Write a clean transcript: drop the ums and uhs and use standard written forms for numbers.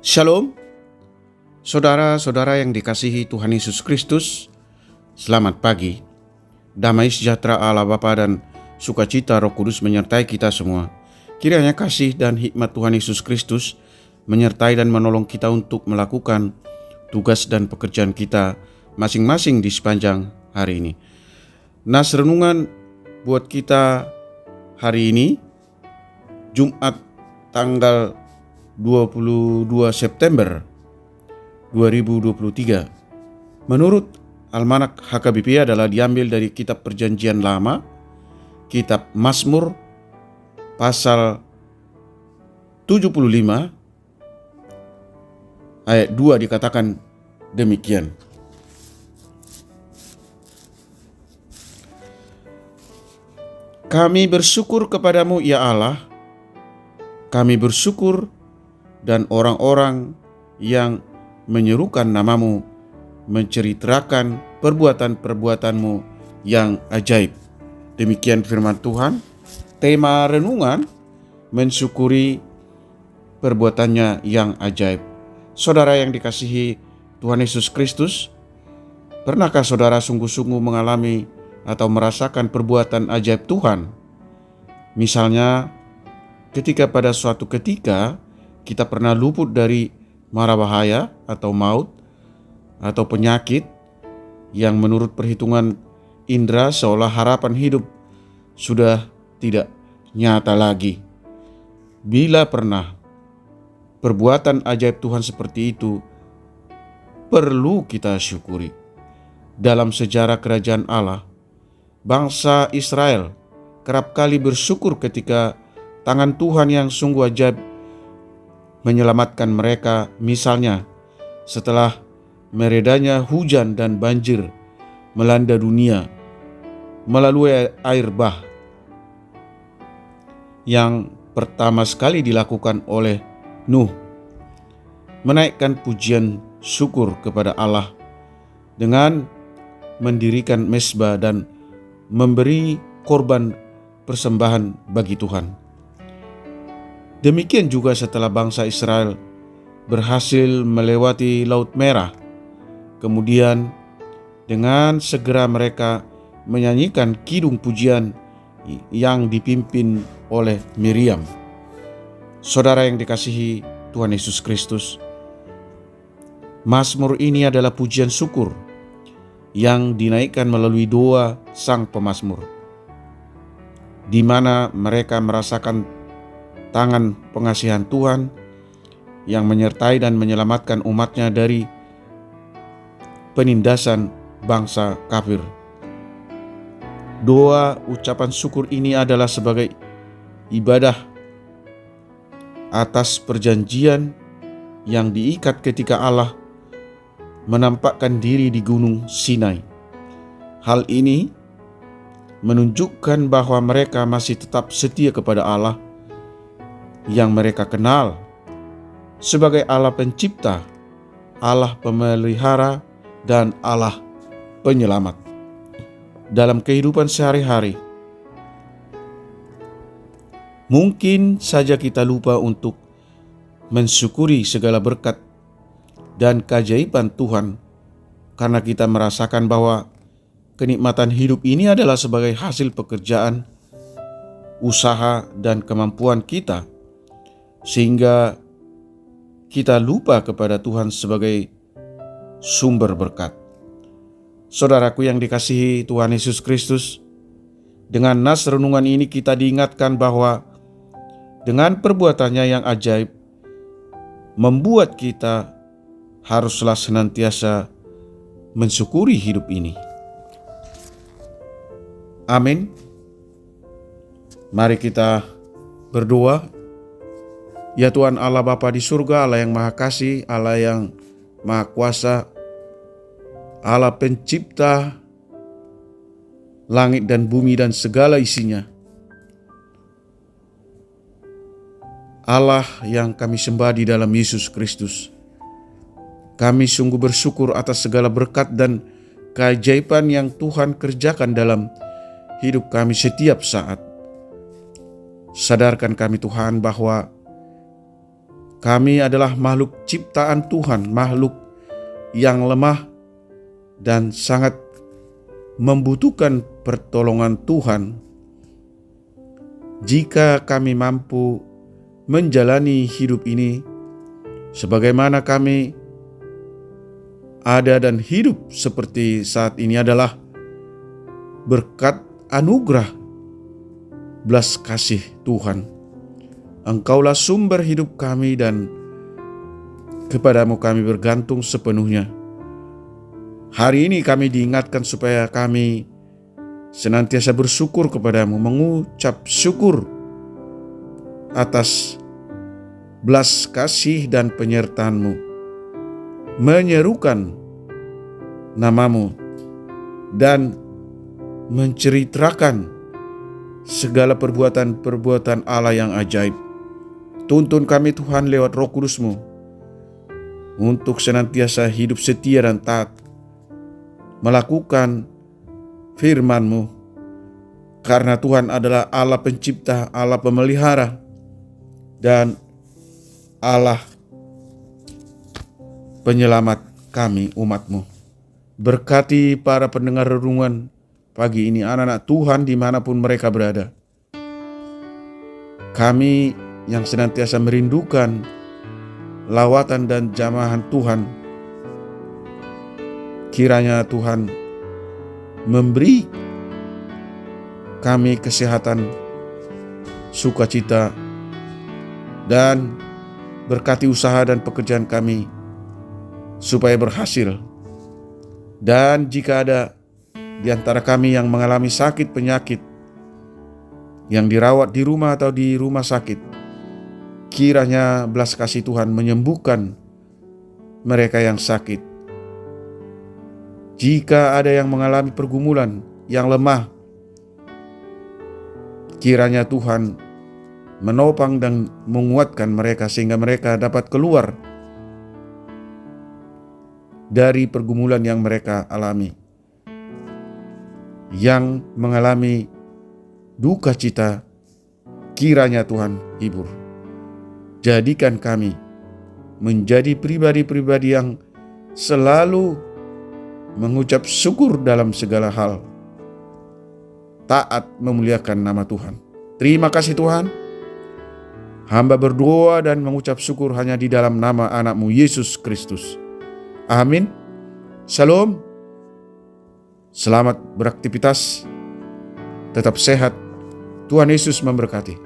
Shalom, saudara-saudara yang dikasihi Tuhan Yesus Kristus. Selamat pagi. Damai sejahtera Allah Bapa dan sukacita Roh Kudus menyertai kita semua. Kiranya kasih dan hikmat Tuhan Yesus Kristus menyertai dan menolong kita untuk melakukan tugas dan pekerjaan kita masing-masing di sepanjang hari ini. Nas renungan buat kita hari ini, Jumat tanggal 22 September 2023. Menurut Almanak HKBP adalah diambil dari kitab Perjanjian Lama, kitab Mazmur pasal 75 ayat 2 dikatakan demikian. Kami bersyukur kepadamu ya Allah, kami bersyukur dan orang-orang yang menyerukan namamu menceritakan perbuatan-perbuatanmu yang ajaib. Demikian firman Tuhan. Tema renungan, mensyukuri perbuatannya yang ajaib. Saudara yang dikasihi Tuhan Yesus Kristus, pernahkah saudara sungguh-sungguh mengalami atau merasakan perbuatan ajaib Tuhan? Misalnya, ketika pada suatu ketika kita pernah luput dari mara bahaya atau maut atau penyakit yang menurut perhitungan indera seolah harapan hidup sudah tidak nyata lagi. Bila pernah perbuatan ajaib Tuhan seperti itu, perlu kita syukuri. Dalam sejarah kerajaan Allah, bangsa Israel kerap kali bersyukur ketika tangan Tuhan yang sungguh ajaib menyelamatkan mereka, misalnya setelah meredanya hujan dan banjir melanda dunia melalui air bah yang pertama sekali dilakukan oleh Nuh, menaikkan pujian syukur kepada Allah dengan mendirikan mezbah dan memberi korban persembahan bagi Tuhan. Demikian juga setelah bangsa Israel berhasil melewati Laut Merah, kemudian dengan segera mereka menyanyikan kidung pujian yang dipimpin oleh Miriam. Saudara yang dikasihi Tuhan Yesus Kristus, Mazmur ini adalah pujian syukur yang dinaikkan melalui doa sang pemazmur, di mana mereka merasakan tangan pengasihan Tuhan yang menyertai dan menyelamatkan umatnya dari penindasan bangsa kafir. Doa ucapan syukur ini adalah sebagai ibadah atas perjanjian yang diikat ketika Allah menampakkan diri di Gunung Sinai. Hal ini menunjukkan bahwa mereka masih tetap setia kepada Allah yang mereka kenal sebagai Allah pencipta, Allah pemelihara, dan Allah penyelamat. Dalam kehidupan sehari-hari, mungkin saja kita lupa untuk mensyukuri segala berkat dan keajaiban Tuhan karena kita merasakan bahwa kenikmatan hidup ini adalah sebagai hasil pekerjaan, usaha, dan kemampuan kita, sehingga kita lupa kepada Tuhan sebagai sumber berkat. Saudaraku yang dikasihi Tuhan Yesus Kristus, dengan nas renungan ini kita diingatkan bahwa dengan perbuatannya yang ajaib, membuat kita haruslah senantiasa mensyukuri hidup ini. Amin. Mari kita berdoa. Ya Tuhan Allah Bapa di surga, Allah yang Maha Kasih, Allah yang Maha Kuasa, Allah pencipta langit dan bumi dan segala isinya. Allah yang kami sembah di dalam Yesus Kristus. Kami sungguh bersyukur atas segala berkat dan keajaiban yang Tuhan kerjakan dalam hidup kami setiap saat. Sadarkan kami Tuhan bahwa Kami adalah makhluk ciptaan Tuhan, makhluk yang lemah dan sangat membutuhkan pertolongan Tuhan. Jika kami mampu menjalani hidup ini sebagaimana kami ada dan hidup seperti saat ini adalah berkat anugerah belas kasih Tuhan. Engkaulah sumber hidup kami dan kepadamu kami bergantung sepenuhnya. Hari ini kami diingatkan supaya kami senantiasa bersyukur kepadamu, mengucap syukur atas belas kasih dan penyertaan-Mu, menyerukan namamu dan menceritakan segala perbuatan-perbuatan Allah yang ajaib. Tuntun kami Tuhan lewat Roh Kudus-Mu untuk senantiasa hidup setia dan taat, melakukan firman-Mu, karena Tuhan adalah Allah pencipta, Allah pemelihara, dan Allah penyelamat kami umat-Mu. Berkati para pendengar renungan pagi ini, anak-anak Tuhan dimanapun mereka berada. Kami yang senantiasa merindukan lawatan dan jamahan Tuhan, kiranya Tuhan memberi kami kesehatan, sukacita, dan berkati usaha dan pekerjaan kami supaya berhasil. Dan jika ada di antara kami yang mengalami sakit penyakit, yang dirawat di rumah atau di rumah sakit, kiranya belas kasih Tuhan menyembuhkan mereka yang sakit. Jika ada yang mengalami pergumulan, yang lemah, kiranya Tuhan menopang dan menguatkan mereka sehingga mereka dapat keluar dari pergumulan yang mereka alami. Yang mengalami duka cita, kiranya Tuhan hibur. Jadikan kami menjadi pribadi-pribadi yang selalu mengucap syukur dalam segala hal, taat memuliakan nama Tuhan. Terima kasih Tuhan. Hamba berdoa dan mengucap syukur hanya di dalam nama anak-Mu Yesus Kristus. Amin. Shalom. Selamat beraktivitas. Tetap sehat. Tuhan Yesus memberkati.